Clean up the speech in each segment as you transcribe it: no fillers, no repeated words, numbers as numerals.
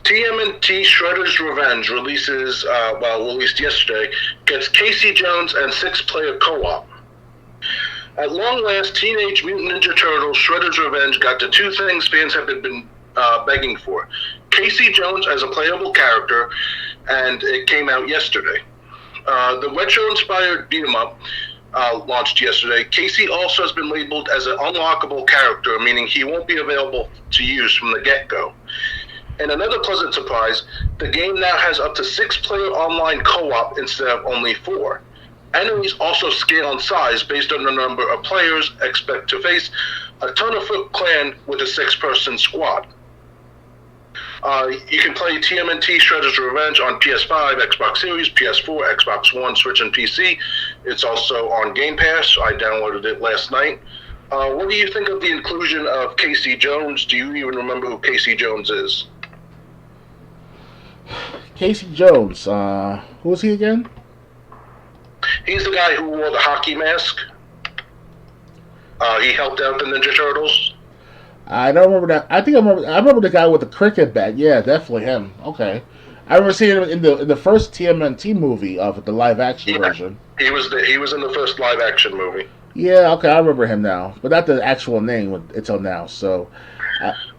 TMNT Shredder's Revenge released yesterday, gets Casey Jones and 6-player co-op. At long last, Teenage Mutant Ninja Turtles Shredder's Revenge got the two things fans have been begging for. Casey Jones as a playable character, and it came out yesterday. The retro-inspired beat-em-up launched yesterday. Casey also has been labeled as an unlockable character, meaning he won't be available to use from the get-go. And another pleasant surprise, the game now has up to 6-player online co-op instead of only 4. Enemies also scale in size based on the number of players. Expect to face a ton of Foot Clan with a 6-person squad. You can play TMNT Shredder's Revenge on PS5, Xbox Series, PS4, Xbox One, Switch, and PC. It's also on Game Pass. I downloaded it last night. What do you think of the inclusion of Casey Jones? Do you even remember who Casey Jones is? Casey Jones, who is he again? He's the guy who wore the hockey mask. He helped out the Ninja Turtles. I don't remember that. I remember the guy with the cricket bat. Yeah, definitely him. Okay, I remember seeing him in the first TMNT movie of the live action version. He was in the first live action movie. Yeah, okay, I remember him now, but not the actual name until now. So,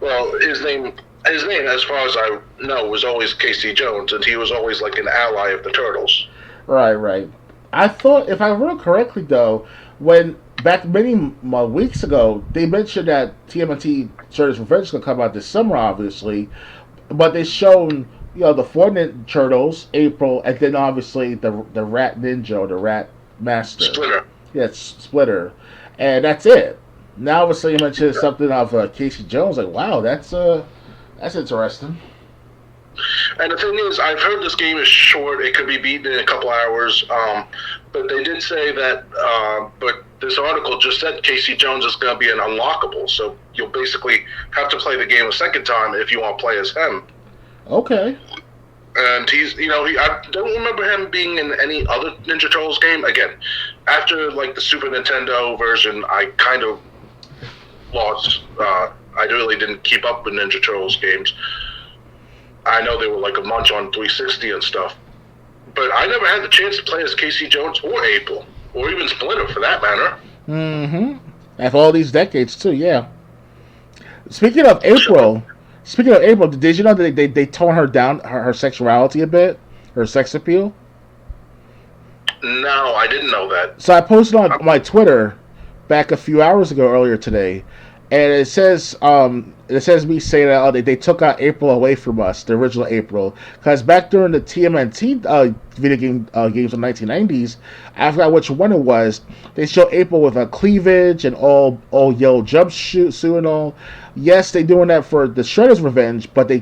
well, his name, as far as I know, was always Casey Jones, and he was always like an ally of the Turtles. Right. I thought, if I remember correctly, though, when back many weeks ago, they mentioned that TMNT Shredder's Revenge is going to come out this summer, obviously, but they shown the 4 Ninja Turtles, April, and then obviously the Rat Ninja or the Rat Master. Splitter. Yeah, it's Splitter, and that's it. Now, obviously, you mentioned something of Casey Jones. Like, wow, that's interesting. And the thing is, I've heard this game is short. It could be beaten in a couple hours. But they did say that, but this article just said Casey Jones is going to be an unlockable. So you'll basically have to play the game a second time if you want to play as him. Okay. And he's, I don't remember him being in any other Ninja Turtles game. Again, after like the Super Nintendo version, I kind of lost. I really didn't keep up with Ninja Turtles games. I know they were like a bunch on 360 and stuff. But I never had the chance to play as Casey Jones or April, or even Splinter for that matter. Mm-hmm. After all these decades, too, yeah. Speaking of April, did you know that they tone her down, her sexuality a bit? Her sex appeal? No, I didn't know that. So I posted on my Twitter back a few hours ago, earlier today, and it says me saying that they took out April away from us, the original April, because back during the TMNT video game games in the 1990s, I forgot which one it was. They show April with a cleavage and all yellow jumpsuit and all. Yes, they doing that for the Shredder's Revenge, but they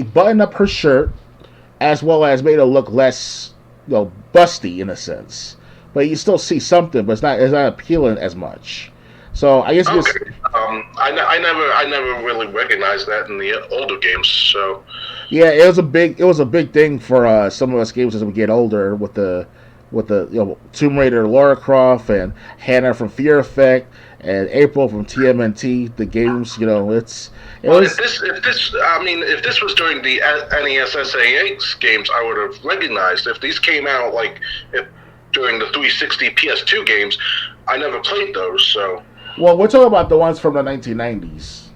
buttoned up her shirt as well as made her look less busty in a sense. But you still see something, but it's not appealing as much. So I guess I never really recognized that in the older games. So yeah, it was a big thing for some of us gamers as we get older with the Tomb Raider Lara Croft and Hannah from Fear Effect and April from TMNT. The games, if this was during the NES SAX games, I would have recognized. If these came out during the 360 PS2 games, I never played those, so. Well, we're talking about the ones from the 1990s.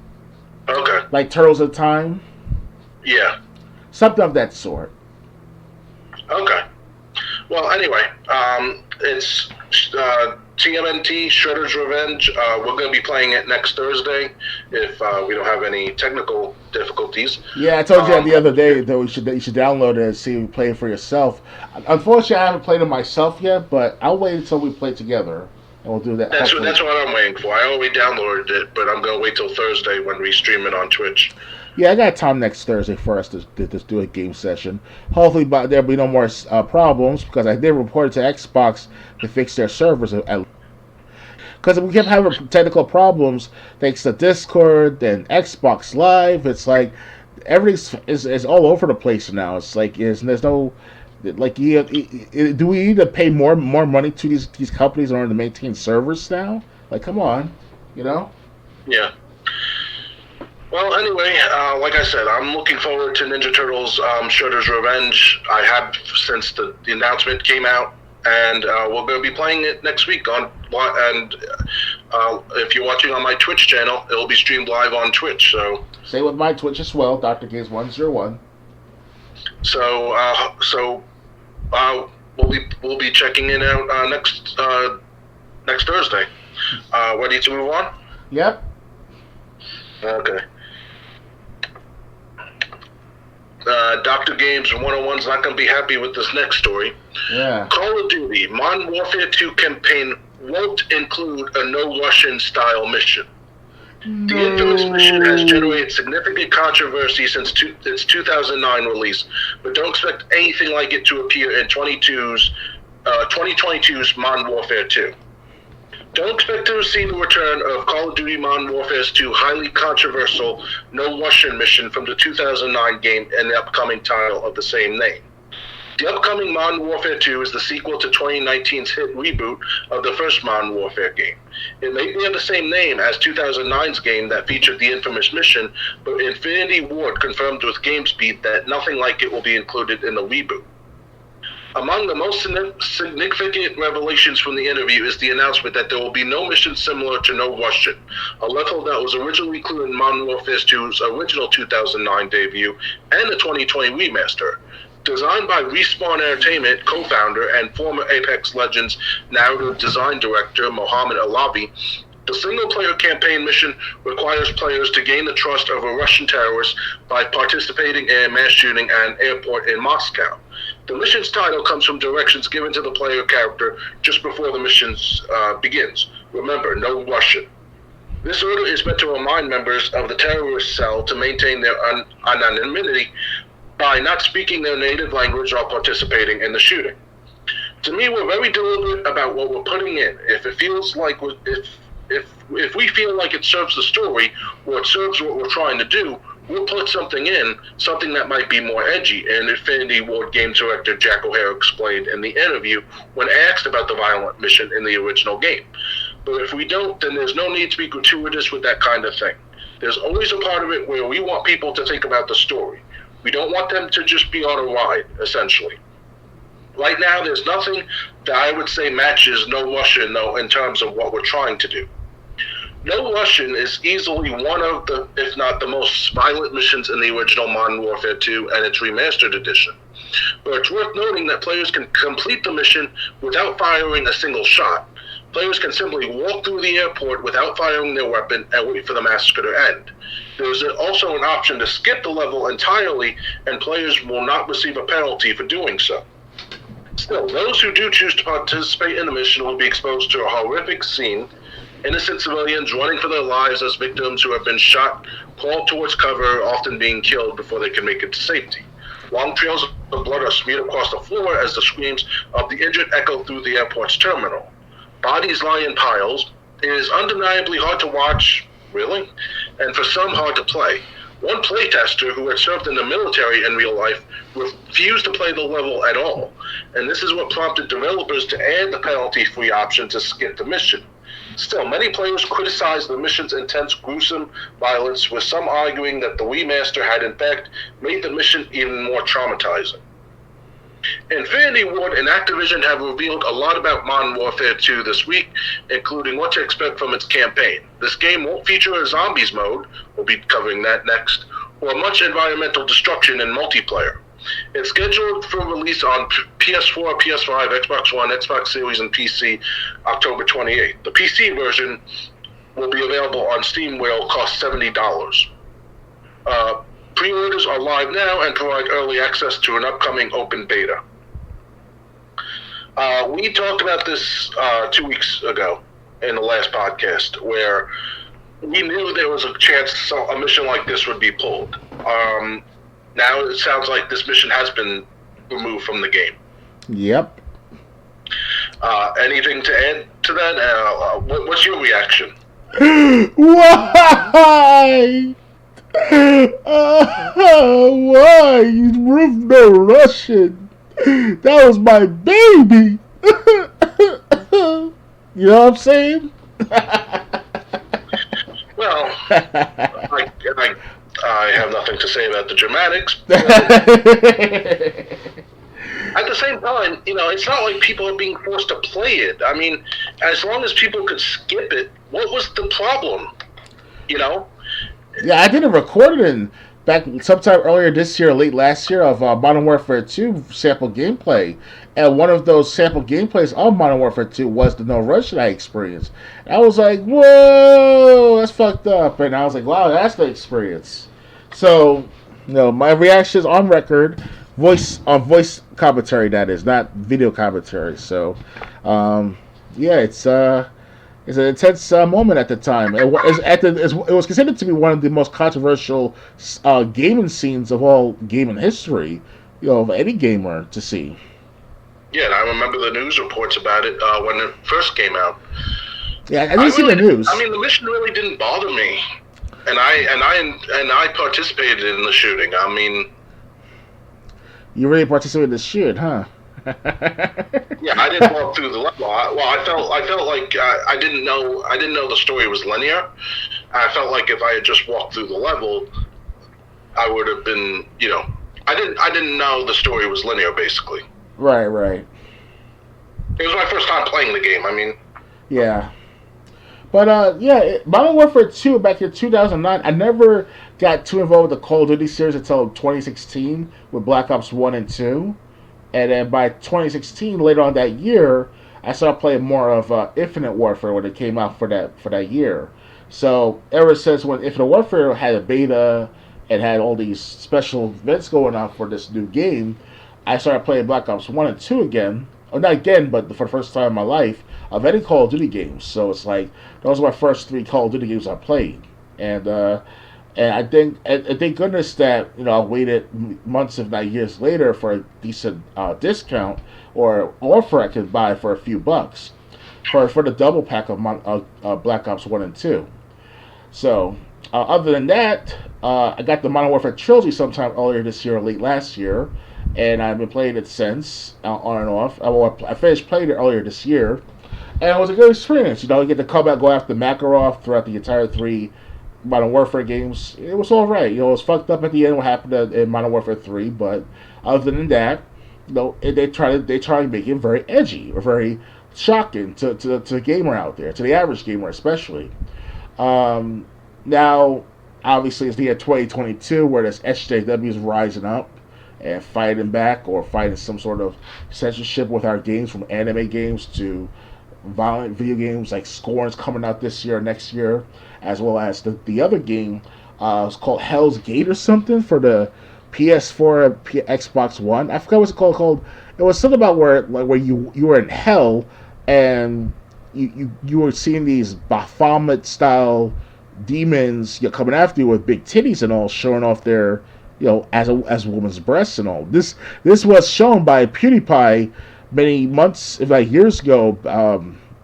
Okay. Like Turtles of Time? Yeah. Something of that sort. Okay. Well, anyway, it's TMNT Shredder's Revenge. We're going to be playing it next Thursday if we don't have any technical difficulties. Yeah, I told you that the other day that you should download it and see if you play it for yourself. Unfortunately, I haven't played it myself yet, but I'll wait until we play together. And we'll do that. That's what I'm waiting for. I already downloaded it, but I'm going to wait till Thursday when we stream it on Twitch. Yeah, I got time next Thursday for us to do a game session. Hopefully there'll be no more problems, because I did report it to Xbox to fix their servers. Because we kept having technical problems thanks to Discord and Xbox Live. It's like everything is all over the place now. It's like there's no... do we need to pay more money to these companies in order to maintain servers now? Like, come on, Yeah. Well, anyway, like I said, I'm looking forward to Ninja Turtles Shredder's Revenge. I have since the announcement came out, and we're going to be playing it next week on. And if you're watching on my Twitch channel, it'll be streamed live on Twitch. So Same with my Twitch as well, Dr. Gaze 101. So we'll be checking it out next Thursday. Ready to move on? Yep. Okay. Dr. Games 101's not going to be happy with this next story. Yeah. Call of Duty Modern Warfare 2 campaign won't include a no Russian style mission. The infamous mission has generated significant controversy since its 2009 release, but don't expect anything like it to appear in 2022's Modern Warfare 2. Don't expect to see the return of Call of Duty Modern Warfare's 2 highly controversial No Russian mission from the 2009 game and the upcoming title of the same name. The upcoming Modern Warfare 2 is the sequel to 2019's hit reboot of the first Modern Warfare game. It may bear the same name as 2009's game that featured the infamous mission, but Infinity Ward confirmed with GameSpeed that nothing like it will be included in the reboot. Among the most significant revelations from the interview is the announcement that there will be no mission similar to No Russian, a level that was originally included in Modern Warfare 2's original 2009 debut and the 2020 remaster. Designed by Respawn Entertainment co-founder and former Apex Legends narrative design director Mohamed Alavi, the single-player campaign mission requires players to gain the trust of a Russian terrorist by participating in a mass shooting at an airport in Moscow. The mission's title comes from directions given to the player character just before the mission begins. Remember, no Russian. This order is meant to remind members of the terrorist cell to maintain their anonymity by not speaking their native language while participating in the shooting. To me, we're very deliberate about what we're putting in. If it feels like if we feel like it serves the story or it serves what we're trying to do, we'll put something in, something that might be more edgy, and Infinity Ward game director Jack O'Hara explained in the interview when asked about the violent mission in the original game. But if we don't, then there's no need to be gratuitous with that kind of thing. There's always a part of it where we want people to think about the story. We don't want them to just be on a ride, essentially. Right now, there's nothing that I would say matches No Russian, though, in terms of what we're trying to do. No Russian is easily one of the, if not the most violent missions in the original Modern Warfare 2 and its remastered edition. But it's worth noting that players can complete the mission without firing a single shot. Players can simply walk through the airport without firing their weapon and wait for the massacre to end. There's also an option to skip the level entirely, and players will not receive a penalty for doing so. Still, those who do choose to participate in the mission will be exposed to a horrific scene. Innocent civilians running for their lives as victims who have been shot, crawled towards cover, often being killed before they can make it to safety. Long trails of blood are smeared across the floor as the screams of the injured echo through the airport's terminal. Bodies lie in piles. It is undeniably hard to watch, really, and for some hard to play. One playtester who had served in the military in real life refused to play the level at all, and this is what prompted developers to add the penalty-free option to skip the mission. Still, many players criticized the mission's intense, gruesome violence, with some arguing that the remaster had in fact made the mission even more traumatizing. Infinity Ward and Activision have revealed a lot about Modern Warfare 2 this week, including what to expect from its campaign. This game won't feature a zombies mode, we'll be covering that next, or much environmental destruction in multiplayer. It's scheduled for release on PS4, PS5, Xbox One, Xbox Series, and PC October 28th. The PC version will be available on Steam, where it'll cost $70. Pre-orders are live now and provide early access to an upcoming open beta. We talked about this 2 weeks ago in the last podcast, where we knew there was a chance a mission like this would be pulled. Now it sounds like this mission has been removed from the game. Yep. Anything to add to that? What's your reaction? Why? Why? You removed No Russian. That was my baby. You know what I'm saying? Well, I have nothing to say about the dramatics. At the same time, it's not like people are being forced to play it. I mean, as long as people could skip it, what was the problem? Yeah, I didn't record it back sometime earlier this year, late last year, of Modern Warfare 2 sample gameplay. And one of those sample gameplays of Modern Warfare 2 was the no rush that I experienced. And I was like, whoa, that's fucked up. And I was like, wow, that's the experience. So, my reactions on record, voice commentary, that is, not video commentary. So, yeah, it's an intense moment at the time. It was considered to be one of the most controversial gaming scenes of all gaming history, of any gamer to see. Yeah, and I remember the news reports about it when it first came out. Yeah, I didn't see the news. I mean, the mission really didn't bother me, and I participated in the shooting. I mean, you really participated in the shit, huh? Yeah, I didn't walk through the level. I felt like I didn't know the story was linear. I felt like if I had just walked through the level, I would have been, I didn't know the story was linear, basically. Right. It was my first time playing the game. I mean, yeah. But Modern Warfare 2 back in 2009, I never got too involved with the Call of Duty series until 2016 with Black Ops 1 and 2. And then by 2016, later on that year, I started playing more of Infinite Warfare when it came out for that year. So ever since when Infinite Warfare had a beta and had all these special events going on for this new game, I started playing Black Ops 1 and 2 again. Or not again, but for the first time in my life of any Call of Duty games. So it's like those are my first 3 Call of Duty games I played. And I thank goodness that I waited months, if not years later, for a decent discount or offer I could buy for a few bucks for the double pack of Black Ops 1 and 2. So other than that, I got the Modern Warfare trilogy sometime earlier this year or late last year, and I've been playing it since on and off. I finished playing it earlier this year, and it was a good experience. You get to come out, go after Makarov throughout the entire 3 Modern Warfare games. It was all right. It was fucked up at the end what happened in Modern Warfare 3, but other than that, they try to make it very edgy or very shocking to the gamer out there, to the average gamer especially. Now, obviously, it's the year 2022 where this SJW is rising up and fighting back or fighting some sort of censorship with our games, from anime games to violent video games like Scorn's coming out this year or next year, as well as the other game. It's called Hell's Gate or something for the PS4, Xbox One. I forgot what's it called. It was something about where you were in hell and you were seeing these Baphomet style demons coming after you with big titties and all, showing off their as a woman's breasts and all. This was shown by PewDiePie many months, if not years ago,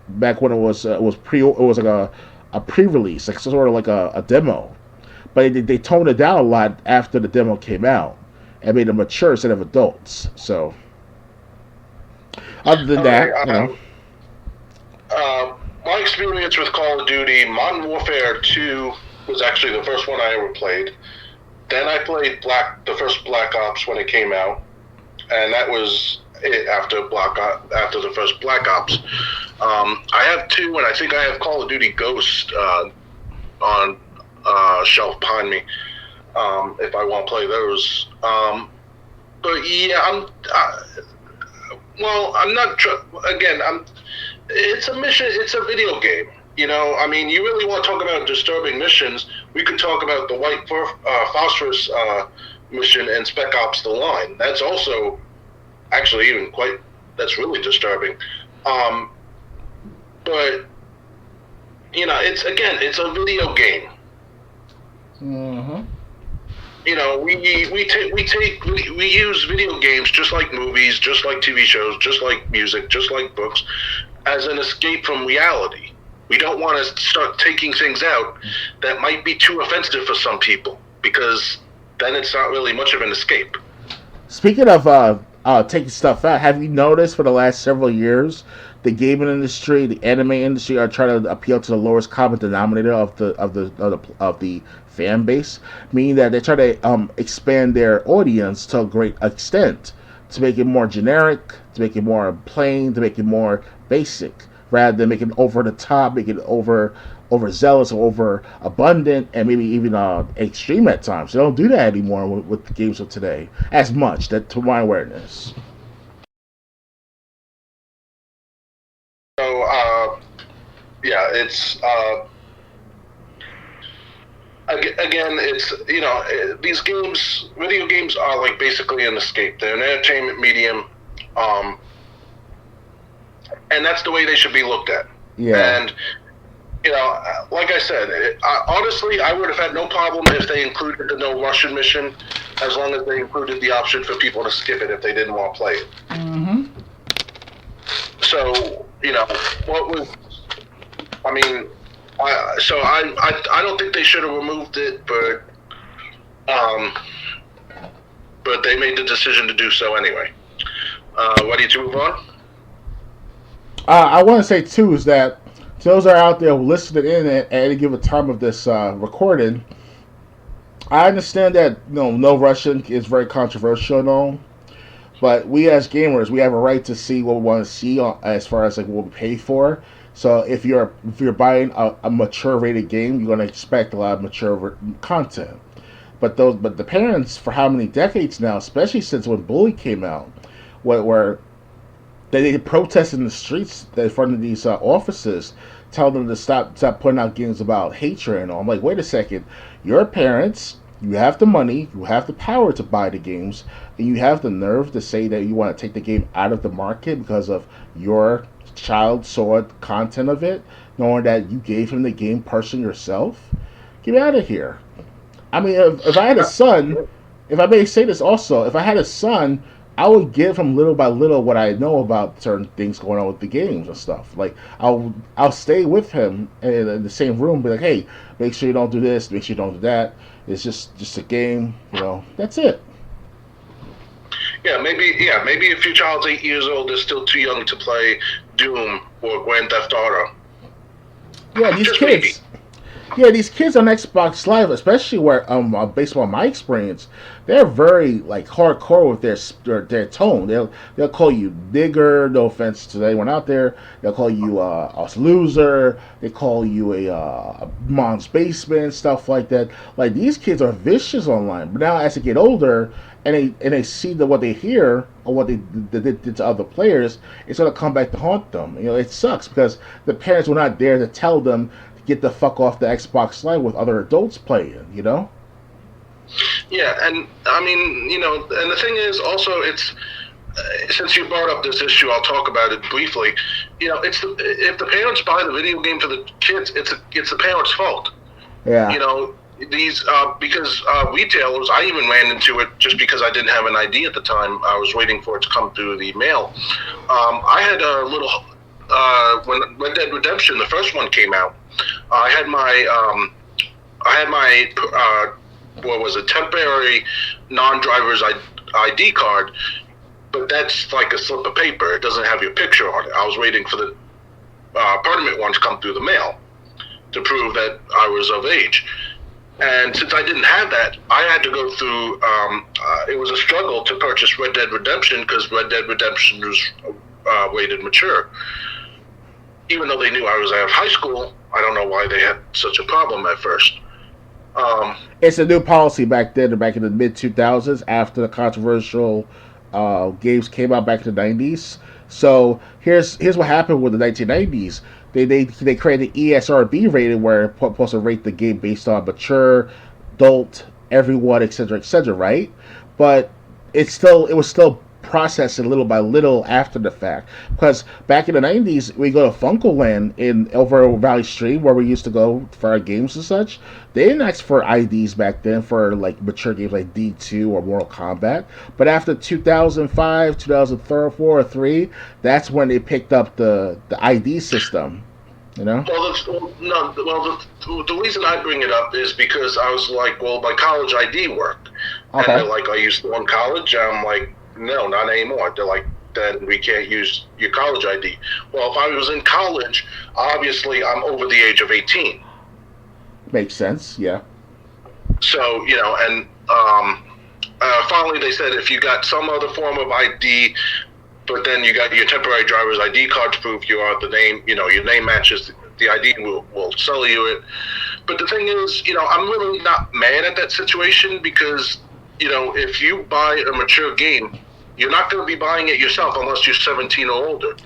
back when it was like a pre-release, like sort of like a demo. But they toned it down a lot after the demo came out and made them mature instead of adults. So, other than that, my experience with Call of Duty, Modern Warfare 2 was actually the first one I ever played. Then I played the first Black Ops when it came out, and that was it after the first Black Ops. I have 2, and I think I have Call of Duty Ghost on shelf behind me if I want to play those. But yeah, I'm not. It's a mission. It's a video game. I mean, you really want to talk about disturbing missions? We could talk about the White Phosphorus mission and Spec Ops: The Line. That's also actually that's really disturbing. But it's a video game. Mm-hmm. We use video games just like movies, just like TV shows, just like music, just like books, as an escape from reality. We don't want to start taking things out that might be too offensive for some people, because then it's not really much of an escape. Speaking of taking stuff out. Have you noticed for the last several years, the gaming industry, the anime industry are trying to appeal to the lowest common denominator of the fan base, meaning that they try to expand their audience to a great extent to make it more generic, to make it more plain, to make it more basic, rather than making it over the top, making it overzealous or over abundant, and maybe even extreme at times. They don't do that anymore with the games of today as much. That, to my awareness. So, yeah, it's again, it's these games, video games are like basically an escape. They're an entertainment medium, and that's the way they should be looked at. Yeah. And like I said, honestly, I would have had no problem if they included the no Russian mission, as long as they included the option for people to skip it if they didn't want to play it. Mm-hmm. So, what was, I mean, I don't think they should have removed it, but they made the decision to do so anyway. Ready to move on? I want to say too is that to those that are out there listening in at any given time of this recording, I understand that no Russian is very controversial and all, but we as gamers, we have a right to see what we want to see as far as like what we pay for. So if you're buying a mature rated game, you're going to expect a lot of mature content. But the parents for how many decades now, especially since when Bully came out, where they protest in the streets in front of these offices, tell them to stop putting out games about hatred and all. I'm like, wait a second, your parents, you have the money, you have the power to buy the games, and you have the nerve to say that you want to take the game out of the market because of your child saw content of it, knowing that you gave him the game person yourself. Get out of here. I mean, if I had a son, if I may say this also, if I had a son, I would give him little by little what I know about certain things going on with the games and stuff. Like I'll stay with him in the same room, be like, hey, make sure you don't do this, make sure you don't do that. It's just a game, That's it. Yeah, maybe if your child's 8 years old, they're still too young to play Doom or Grand Theft Auto. Yeah, these Just kids. maybe. Yeah, these kids on Xbox Live, especially where based on my experience, they're very like hardcore with their tone. They'll call you nigger. No offense to anyone out there. They'll call you a loser. They call you a mom's basement, stuff like that. Like these kids are vicious online. But now as they get older and they see what they hear or what they did to other players, it's gonna come back to haunt them. It sucks because the parents were not there to tell them get the fuck off the Xbox Live with other adults playing, Yeah, and I mean, and the thing is also, it's since you brought up this issue, I'll talk about it briefly. If the parents buy the video game for the kids, it's the parents' fault. Yeah. These because retailers, I even ran into it just because I didn't have an ID at the time. I was waiting for it to come through the mail. I had a little when Red Dead Redemption, the first one, came out. I had my what was it, temporary non-driver's ID card, but that's like a slip of paper. It doesn't have your picture on it. I was waiting for the permanent one to come through the mail to prove that I was of age. And since I didn't have that, I had to go through. It was a struggle to purchase Red Dead Redemption because Red Dead Redemption was rated mature. Even though they knew I was out of high school, I don't know why they had such a problem at first. It's a new policy back then, back in the mid 2000s, after the controversial games came out back in the 90s. So here's what happened with the 1990s. They created ESRB rating where it's supposed to rate the game based on mature, adult, everyone, etc., right? But it was still processing little by little after the fact. Because back in the 90s, we go to Funkoland in over Valley Stream, where we used to go for our games and such. They didn't ask for IDs back then for like mature games like D2 or Mortal Kombat. But after 2005, 2004 or 3, that's when they picked up the ID system. Well, the reason I bring it up is because I was like, well, my college ID worked. Okay. And they're like, are you still in college? I'm like, no, not anymore. They're like, then we can't use your college ID. Well, if I was in college, obviously I'm over the age of 18. Makes sense. Yeah. So, and finally they said if you got some other form of ID, but then you got your temporary driver's ID card to prove you are the name, your name matches the ID, will sell you it. But the thing is, I'm really not mad at that situation because, if you buy a mature game, you're not going to be buying it yourself unless you're 17 or older.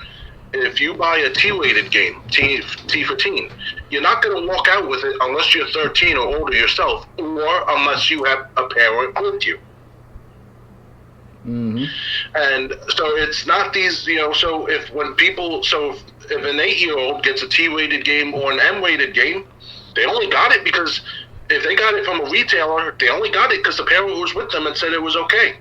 If you buy a T-rated game, T for teen, you're not going to walk out with it unless you're 13 or older yourself, or unless you have a parent with you. Mm-hmm. And so it's not these, so if an 8-year-old gets a T-rated game or an M-rated game, they only got it because if they got it from a retailer, they only got it because the parent was with them and said it was okay.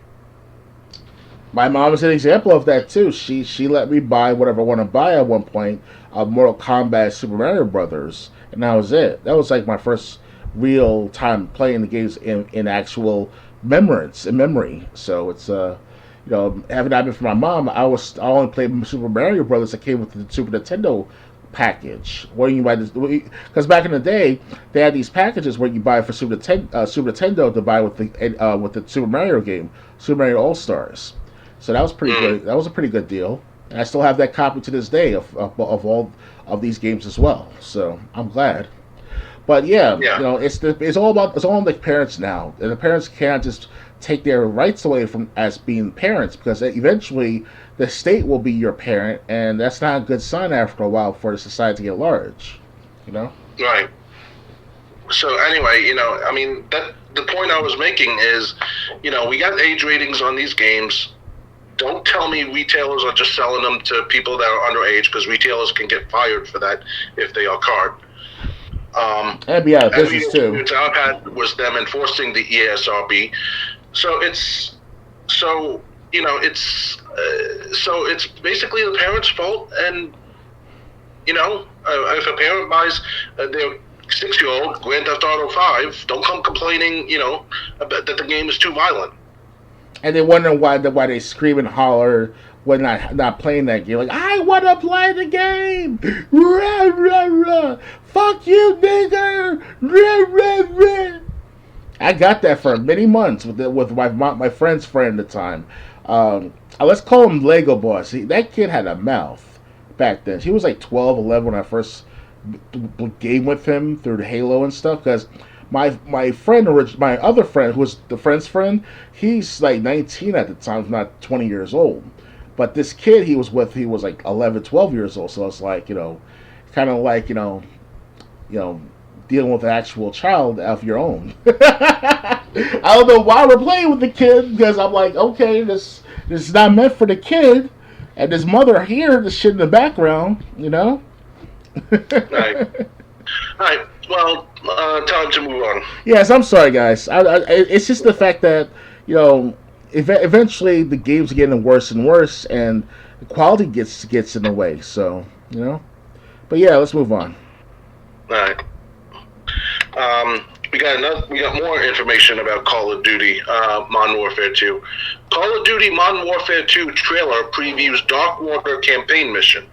My mom is an example of that too. She let me buy whatever I want to buy at one point of Mortal Kombat Super Mario Brothers, and that was it. That was like my first real time playing the games in actual memory. So it's having that been for my mom, I only played Super Mario Brothers that came with the Super Nintendo package. What do you buy this? Because back in the day, they had these packages where you buy for Super Nintendo to buy with the Super Mario game, Super Mario All Stars. So that was pretty good. That was a pretty good deal. And I still have that copy to this day of all of these games as well. So I'm glad. But yeah. It's all on the parents now. And the parents can't just take their rights away from as being parents because eventually the state will be your parent, and that's not a good sign after a while for the society at large. Right. So anyway, that the point I was making is, we got age ratings on these games. Don't tell me retailers are just selling them to people that are underage, because retailers can get fired for that if they are caught. That'd be out of business too. The I've had was them enforcing the ESRB. So it's basically the parent's fault, and if a parent buys their 6-year-old Grand Theft Auto 5, don't come complaining, that the game is too violent. And they wonder why they scream and holler when not playing that game. Like, I want to play the game! Rah, rah, rah. Fuck you, nigger! Rah, rah, rah. I got that for many months with my friend's friend at the time. Let's call him Lego Boss. That kid had a mouth back then. He was like 12, 11 when I first game with him through the Halo and stuff, because my other friend, who was the friend's friend, he's like 19 at the time, not 20 years old. But this kid he was like 11, 12 years old. So it's like, kind of like, dealing with an actual child of your own. I don't know why we're playing with the kid, because I'm like, okay, this is not meant for the kid. And his mother hear the shit in the background, Right. All right. Well, time to move on. Yes, I'm sorry, guys. It's just the fact that, eventually the games are getting worse and worse, and the quality gets in the way. So, But yeah, let's move on. All right. We got more information about Call of Duty Modern Warfare 2. Call of Duty Modern Warfare 2 trailer previews Dark Water campaign mission.